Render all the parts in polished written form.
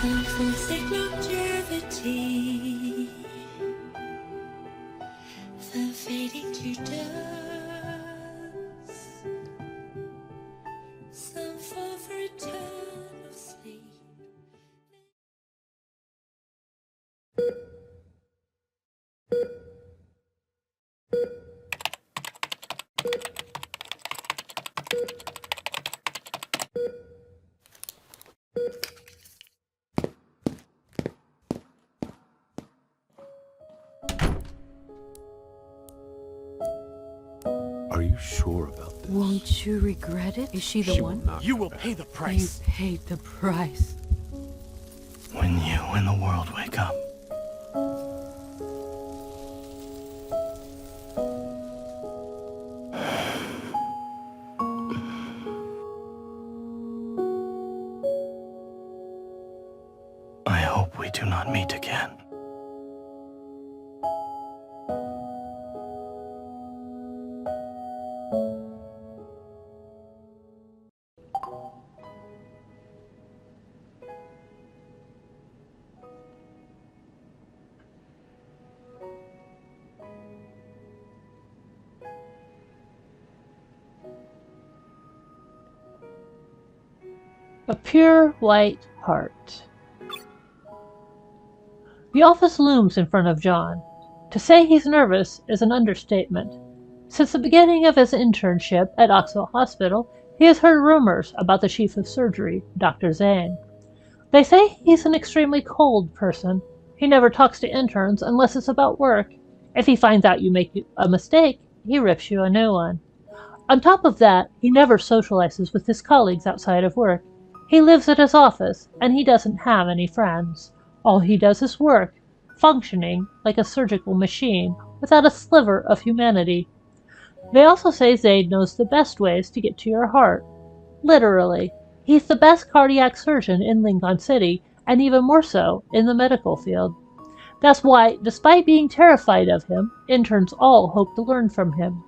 Some forsake longevity, the fading to dust. Some fall for eternal sleep. Are you sure about this? Won't you regret it? Is she the one? You will pay the price. You paid the price. When you and the world wake up. I hope we do not meet again. A pure white heart. The office looms in front of John. To say he's nervous is an understatement. Since the beginning of his internship at Oxford Hospital, he has heard rumors about the chief of surgery, Dr. Zayne. They say he's an extremely cold person. He never talks to interns unless it's about work. If he finds out you make a mistake, he rips you a new one. On top of that, he never socializes with his colleagues outside of work. He lives at his office, and he doesn't have any friends. All he does is work, functioning like a surgical machine, without a sliver of humanity. They also say Zayne knows the best ways to get to your heart. Literally. He's the best cardiac surgeon in Lincoln City, and even more so in the medical field. That's why, despite being terrified of him, interns all hope to learn from him.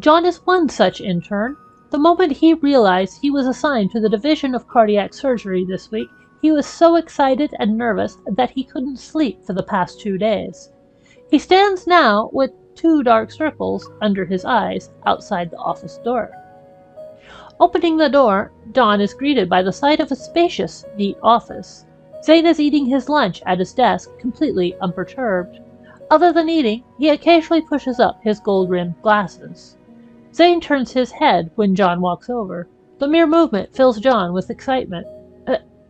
John is one such intern. The moment he realized he was assigned to the Division of Cardiac Surgery this week, he was so excited and nervous that he couldn't sleep for the past 2 days. He stands now with 2 dark circles under his eyes outside the office door. Opening the door, John is greeted by the sight of a spacious, neat office. Zayne is eating his lunch at his desk, completely unperturbed. Other than eating, he occasionally pushes up his gold-rimmed glasses. Zayne turns his head when John walks over. The mere movement fills John with excitement.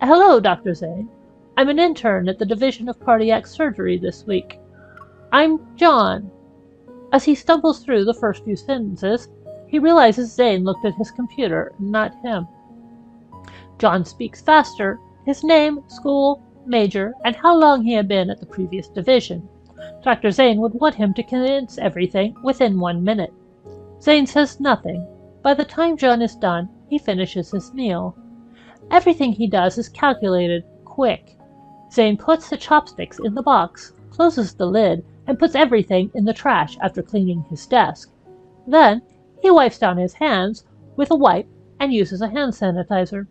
Hello, Dr. Zayne. I'm an intern at the Division of Cardiac Surgery this week. I'm John. As he stumbles through the first few sentences, he realizes Zayne looked at his computer, not him. John speaks faster, his name, school, major, and how long he had been at the previous division. Dr. Zayne would want him to condense everything within 1 minute. Zayne says nothing. By the time John is done, he finishes his meal. Everything he does is calculated, quick. Zayne puts the chopsticks in the box, closes the lid, and puts everything in the trash after cleaning his desk. Then, he wipes down his hands with a wipe and uses a hand sanitizer.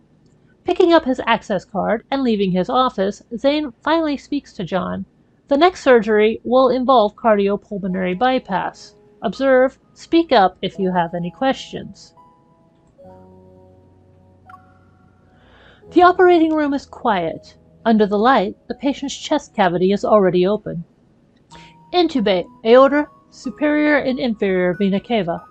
Picking up his access card and leaving his office, Zayne finally speaks to John. The next surgery will involve cardiopulmonary bypass. Observe, speak up if you have any questions. The operating room is quiet. Under the light, the patient's chest cavity is already open. Intubate, aorta, superior and inferior vena cava.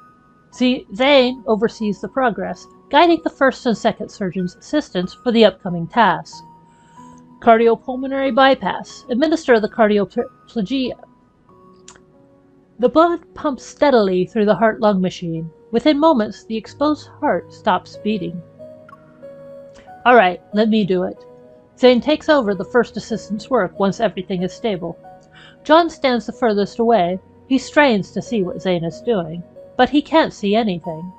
Zayne oversees the progress, guiding the first and second surgeon's assistants for the upcoming task. Cardiopulmonary bypass. Administer the cardioplegia. The blood pumps steadily through the heart-lung machine. Within moments, the exposed heart stops beating. All right, let me do it. Zayne takes over the first assistant's work once everything is stable. John stands the furthest away. He strains to see what Zayne is doing, but he can't see anything.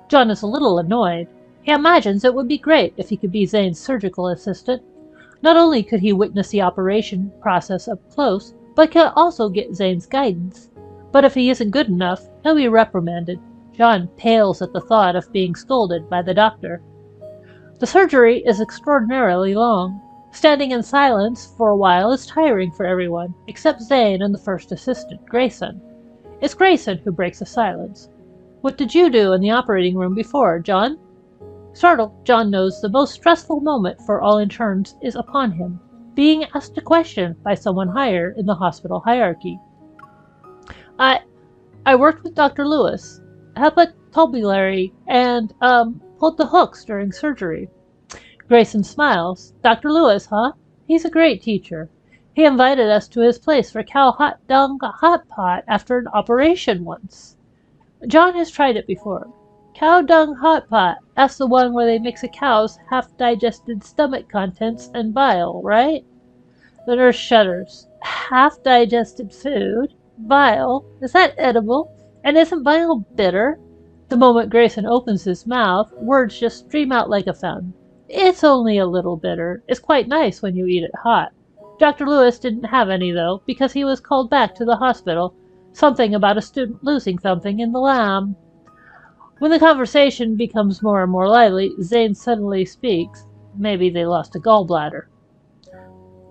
John is a little annoyed. He imagines it would be great if he could be Zayne's surgical assistant. Not only could he witness the operation process up close, but could also get Zayne's guidance. But if he isn't good enough, he'll be reprimanded. John pales at the thought of being scolded by the doctor. The surgery is extraordinarily long. Standing in silence for a while is tiring for everyone, except Zayne and the first assistant, Grayson. It's Grayson who breaks the silence. What did you do in the operating room before, John? Startled, John knows the most stressful moment for all interns is upon him, being asked a question by someone higher in the hospital hierarchy. I worked with Dr. Lewis, hepatobulary, and, pulled the hooks during surgery. Grayson smiles. Dr. Lewis, huh? He's a great teacher. He invited us to his place for cow hot dung hot pot after an operation once. John has tried it before. Cow dung hot pot, that's the one where they mix a cow's half-digested stomach contents and bile, right? The nurse shudders. Half-digested food? Bile? Is that edible? And isn't bile bitter? The moment Grayson opens his mouth, words just stream out like a fountain. It's only a little bitter. It's quite nice when you eat it hot. Dr. Lewis didn't have any, though, because he was called back to the hospital. Something about a student losing something in the lab. When the conversation becomes more and more lively, Zayne suddenly speaks. Maybe they lost a gallbladder.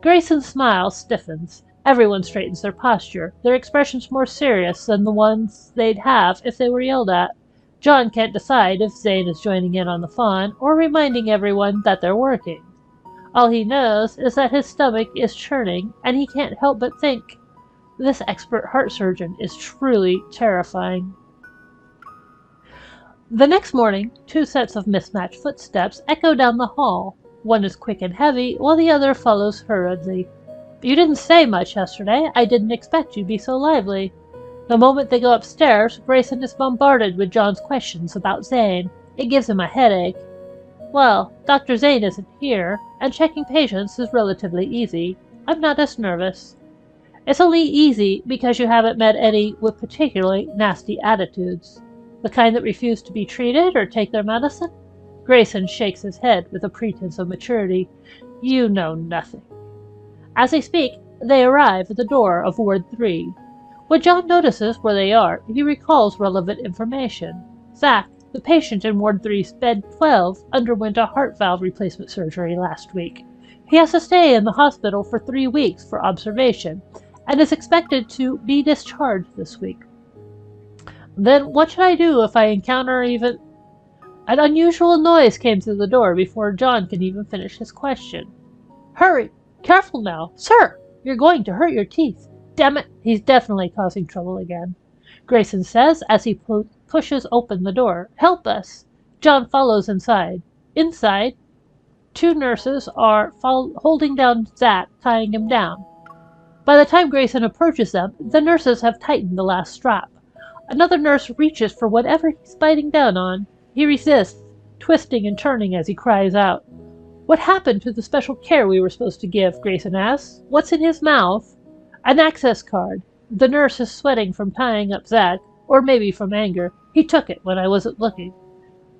Grayson's smile stiffens. Everyone straightens their posture, their expressions more serious than the ones they'd have if they were yelled at. John can't decide if Zayne is joining in on the fun or reminding everyone that they're working. All he knows is that his stomach is churning, and he can't help but think, this expert heart surgeon is truly terrifying. The next morning, two sets of mismatched footsteps echo down the hall. One is quick and heavy, while the other follows hurriedly. You didn't say much yesterday. I didn't expect you'd be so lively. The moment they go upstairs, Grayson is bombarded with John's questions about Zayne. It gives him a headache. Well, Dr. Zayne isn't here, and checking patients is relatively easy. I'm not as nervous. It's only easy because you haven't met any with particularly nasty attitudes. The kind that refuse to be treated or take their medicine? Grayson shakes his head with a pretense of maturity. You know nothing. As they speak, they arrive at the door of Ward 3. When John notices where they are, he recalls relevant information. Zach, the patient in Ward 3's bed 12, underwent a heart valve replacement surgery last week. He has to stay in the hospital for 3 weeks for observation, and is expected to be discharged this week. Then what should I do if I encounter even... An unusual noise came through the door before John can even finish his question. Hurry! Careful now! Sir! You're going to hurt your teeth! Damn it! He's definitely causing trouble again. Grayson says as he pushes open the door. Help us! John follows inside. Inside, two nurses are holding down Zach, tying him down. By the time Grayson approaches them, the nurses have tightened the last strap. Another nurse reaches for whatever he's biting down on. He resists, twisting and turning as he cries out. What happened to the special care we were supposed to give? Grayson asks. What's in his mouth? An access card. The nurse is sweating from tying up Zach, or maybe from anger. He took it when I wasn't looking.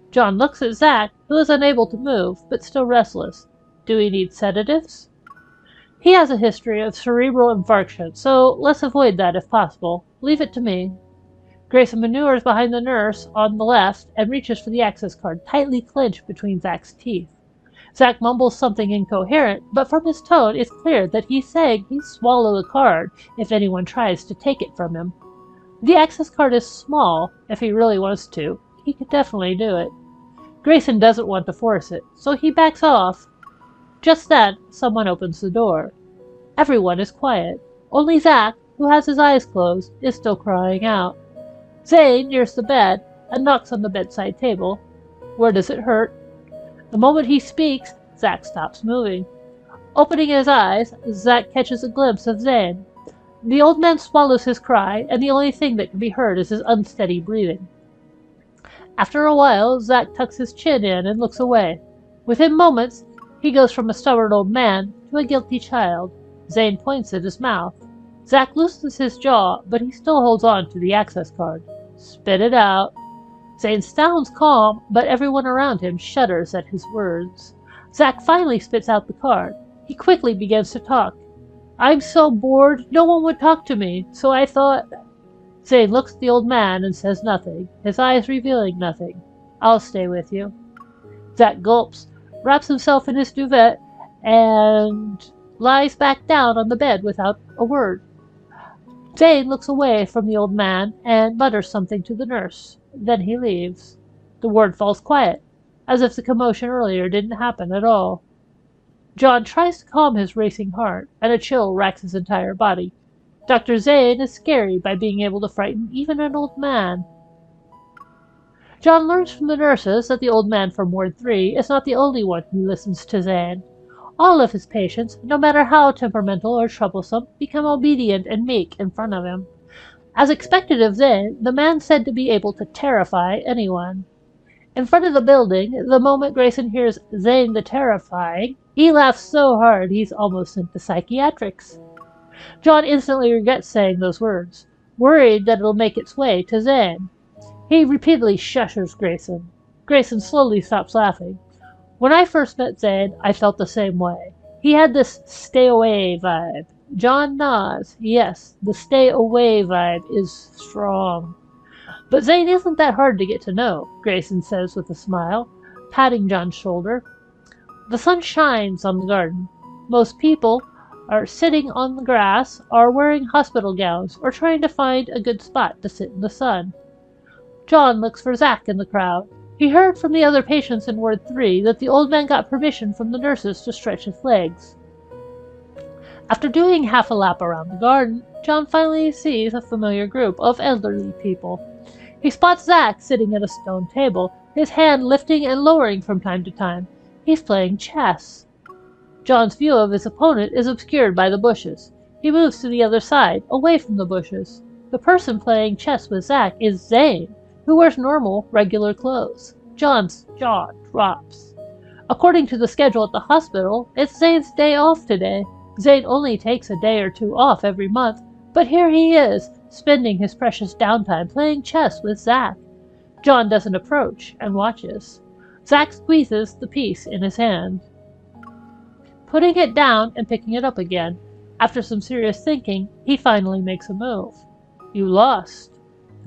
John looks at Zach, who is unable to move, but still restless. Do we need sedatives? He has a history of cerebral infarction, so let's avoid that if possible. Leave it to me. Grayson maneuvers behind the nurse on the left and reaches for the access card, tightly clenched between Zach's teeth. Zach mumbles something incoherent, but from his tone it's clear that he's saying he'd swallow the card if anyone tries to take it from him. The access card is small. If he really wants to, he could definitely do it. Grayson doesn't want to force it, so he backs off. Just then, someone opens the door. Everyone is quiet. Only Zach, who has his eyes closed, is still crying out. Zayne nears the bed and knocks on the bedside table. Where does it hurt? The moment he speaks, Zach stops moving. Opening his eyes, Zach catches a glimpse of Zayne. The old man swallows his cry, and the only thing that can be heard is his unsteady breathing. After a while, Zach tucks his chin in and looks away. Within moments, he goes from a stubborn old man to a guilty child. Zayne points at his mouth. Zach loosens his jaw, but he still holds on to the access card. Spit it out. Zayne sounds calm, but everyone around him shudders at his words. Zach finally spits out the card. He quickly begins to talk. I'm so bored, no one would talk to me, so I thought... Zayne looks at the old man and says nothing, his eyes revealing nothing. I'll stay with you. Zach gulps, wraps himself in his duvet, and lies back down on the bed without a word. Zayne looks away from the old man and mutters something to the nurse. Then he leaves. The ward falls quiet, as if the commotion earlier didn't happen at all. John tries to calm his racing heart, and a chill racks his entire body. Dr. Zayne is scary by being able to frighten even an old man. John learns from the nurses that the old man from Ward 3 is not the only one who listens to Zayne. All of his patients, no matter how temperamental or troublesome, become obedient and meek in front of him. As expected of Zayne, the man said to be able to terrify anyone. In front of the building, the moment Grayson hears Zayne the Terrifying, he laughs so hard he's almost sent to psychiatrics. John instantly regrets saying those words, worried that it'll make its way to Zayne. He repeatedly shushes Grayson. Grayson slowly stops laughing. When I first met Zayne, I felt the same way. He had this stay away vibe. John nods. Yes, the stay away vibe is strong. But Zayne isn't that hard to get to know, Grayson says with a smile, patting John's shoulder. The sun shines on the garden. Most people are sitting on the grass, are wearing hospital gowns, or trying to find a good spot to sit in the sun. John looks for Zach in the crowd. He heard from the other patients in Ward 3 that the old man got permission from the nurses to stretch his legs. After doing half a lap around the garden, John finally sees a familiar group of elderly people. He spots Zach sitting at a stone table, his hand lifting and lowering from time to time. He's playing chess. John's view of his opponent is obscured by the bushes. He moves to the other side, away from the bushes. The person playing chess with Zach is Zayne, who wears normal, regular clothes. John's jaw drops. According to the schedule at the hospital, it's Zayne's day off today. Zayne only takes a day or two off every month, but here he is, spending his precious downtime playing chess with Zach. John doesn't approach and watches. Zach squeezes the piece in his hand, putting it down and picking it up again. After some serious thinking, he finally makes a move. You lost.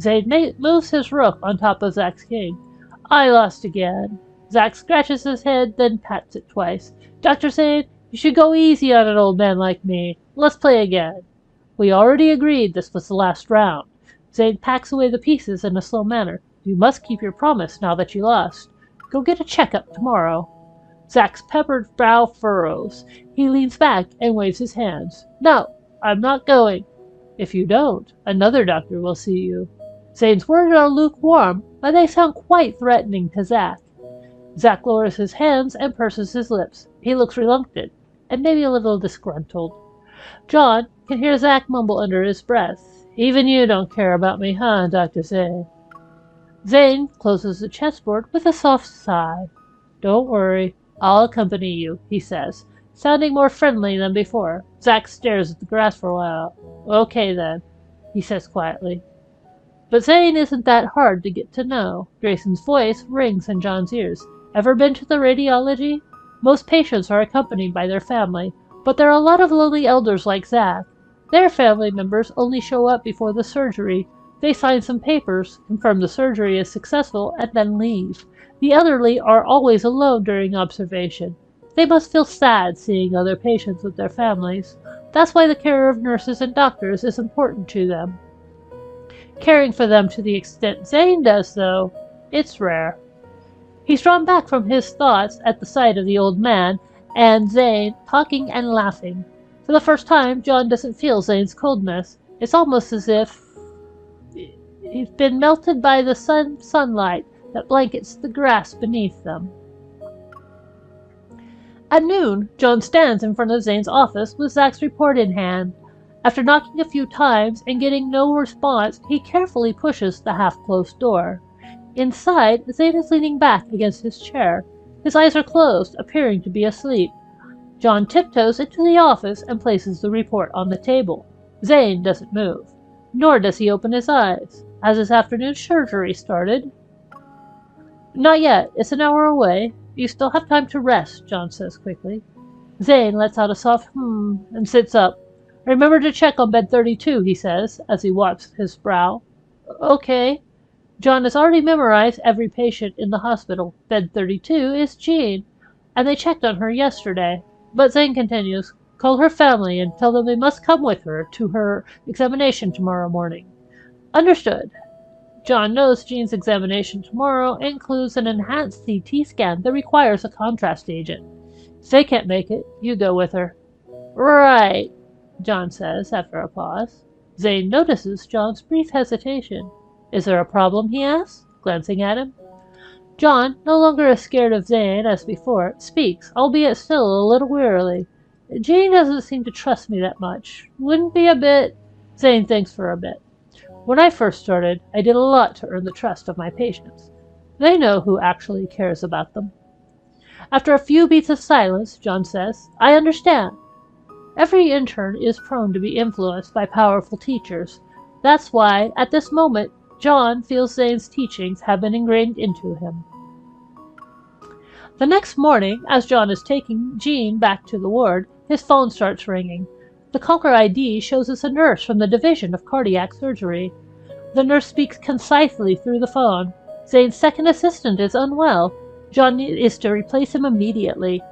Zayne moves his rook on top of Zach's king. I lost again. Zach scratches his head, then pats it twice. Dr. Zayne, you should go easy on an old man like me. Let's play again. We already agreed this was the last round. Zayne packs away the pieces in a slow manner. You must keep your promise now that you lost. Go get a checkup tomorrow. Zach's peppered brow furrows. He leans back and waves his hands. No, I'm not going. If you don't, another doctor will see you. Zayne's words are lukewarm, but they sound quite threatening to Zach. Zach lowers his hands and purses his lips. He looks reluctant, and maybe a little disgruntled. John can hear Zach mumble under his breath. Even you don't care about me, huh, Dr. Zayne? Zayne closes the chessboard with a soft sigh. Don't worry, I'll accompany you, he says, sounding more friendly than before. Zach stares at the grass for a while. Okay then, he says quietly. But Zayne isn't that hard to get to know. Grayson's voice rings in John's ears. Ever been to the radiology? Most patients are accompanied by their family, but there are a lot of lonely elders like Zach. Their family members only show up before the surgery. They sign some papers, confirm the surgery is successful, and then leave. The elderly are always alone during observation. They must feel sad seeing other patients with their families. That's why the care of nurses and doctors is important to them. Caring for them to the extent Zayne does, though, it's rare. He's drawn back from his thoughts at the sight of the old man and Zayne talking and laughing. For the first time, John doesn't feel Zayne's coldness. It's almost as if he's been melted by the sunlight that blankets the grass beneath them. At noon, John stands in front of Zayne's office with Zach's report in hand. After knocking a few times and getting no response, he carefully pushes the half-closed door. Inside, Zayne is leaning back against his chair. His eyes are closed, appearing to be asleep. John tiptoes into the office and places the report on the table. Zayne doesn't move, nor does he open his eyes. Has his afternoon surgery started? Not yet. It's an hour away. You still have time to rest, John says quickly. Zayne lets out a soft and sits up. Remember to check on bed 32, he says, as he wipes his brow. Okay. John has already memorized every patient in the hospital. Bed 32 is Jean, and they checked on her yesterday. But Zayne continues, call her family and tell them they must come with her to her examination tomorrow morning. Understood. John knows Jean's examination tomorrow includes an enhanced CT scan that requires a contrast agent. If they can't make it, you go with her. Right, John says after a pause. Zayne notices John's brief hesitation. Is there a problem, he asks, glancing at him. John, no longer as scared of Zayne as before, speaks, albeit still a little wearily. Jean doesn't seem to trust me that much. Wouldn't be a bit... Zayne thinks for a bit. When I first started, I did a lot to earn the trust of my patients. They know who actually cares about them. After a few beats of silence, John says, I understand. Every intern is prone to be influenced by powerful teachers. That's why, at this moment, John feels Zayne's teachings have been ingrained into him. The next morning, as John is taking Jean back to the ward, his phone starts ringing. The caller ID shows us a nurse from the Division of Cardiac Surgery. The nurse speaks concisely through the phone. Zayne's second assistant is unwell. John is to replace him immediately.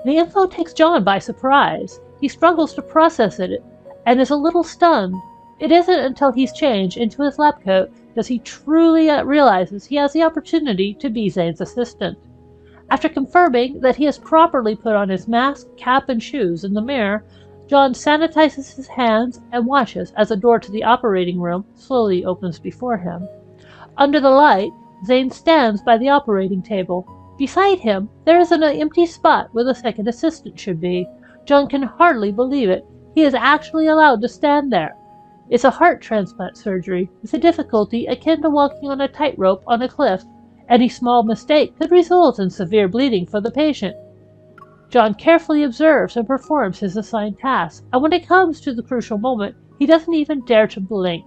The info takes John by surprise. He struggles to process it and is a little stunned. It isn't until he's changed into his lab coat does he truly realizes he has the opportunity to be Zayne's assistant. After confirming that he has properly put on his mask, cap, and shoes in the mirror, John sanitizes his hands and watches as the door to the operating room slowly opens before him. Under the light, Zayne stands by the operating table. Beside him, there is an empty spot where the second assistant should be. John can hardly believe it. He is actually allowed to stand there. It's a heart transplant surgery, with a difficulty akin to walking on a tightrope on a cliff. Any small mistake could result in severe bleeding for the patient. John carefully observes and performs his assigned task, and when it comes to the crucial moment, he doesn't even dare to blink.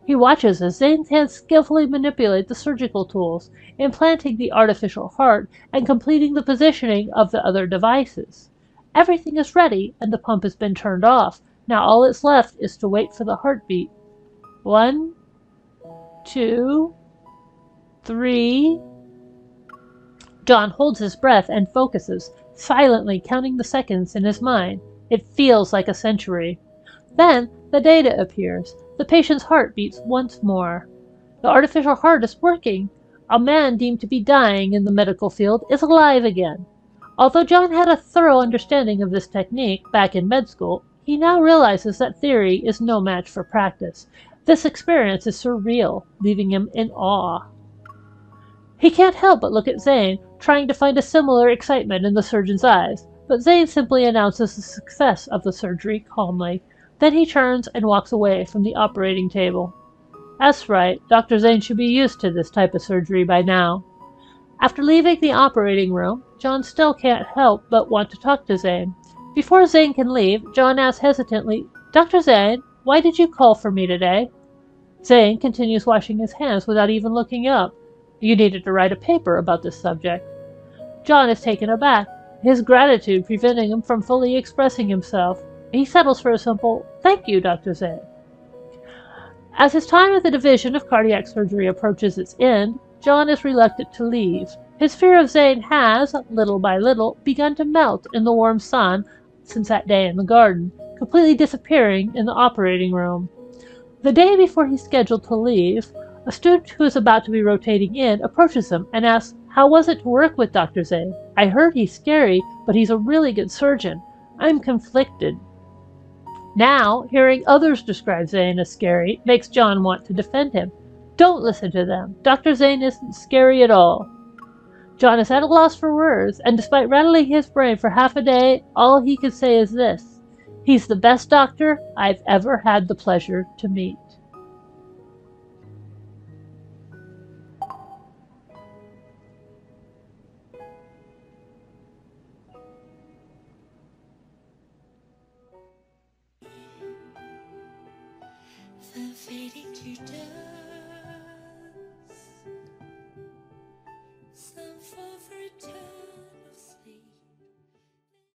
He watches as Zayne's hands skillfully manipulate the surgical tools, implanting the artificial heart and completing the positioning of the other devices. Everything is ready, and the pump has been turned off. Now all that's left is to wait for the heartbeat. 1, 2, 3... John holds his breath and focuses, silently counting the seconds in his mind. It feels like a century. Then the data appears. The patient's heart beats once more. The artificial heart is working. A man deemed to be dying in the medical field is alive again. Although John had a thorough understanding of this technique back in med school, he now realizes that theory is no match for practice. This experience is surreal, leaving him in awe. He can't help but look at Zayne, trying to find a similar excitement in the surgeon's eyes, but Zayne simply announces the success of the surgery calmly. Then he turns and walks away from the operating table. That's right, Dr. Zayne should be used to this type of surgery by now. After leaving the operating room, John still can't help but want to talk to Zayne. Before Zayne can leave, John asks hesitantly, Dr. Zayne, why did you call for me today? Zayne continues washing his hands without even looking up. You needed to write a paper about this subject. John is taken aback, his gratitude preventing him from fully expressing himself. He settles for a simple, thank you, Dr. Zayne. As his time at the Division of Cardiac Surgery approaches its end, John is reluctant to leave. His fear of Zayne has, little by little, begun to melt in the warm sun since that day in the garden, completely disappearing in the operating room. The day before he's scheduled to leave, a student who is about to be rotating in approaches him and asks, how was it to work with Dr. Zayne? I heard he's scary, but he's a really good surgeon. I'm conflicted. Now, hearing others describe Zayne as scary makes John want to defend him. Don't listen to them. Dr. Zayne isn't scary at all. John is at a loss for words, and despite rattling his brain for half a day, all he can say is this. He's the best doctor I've ever had the pleasure to meet. The fading to dark.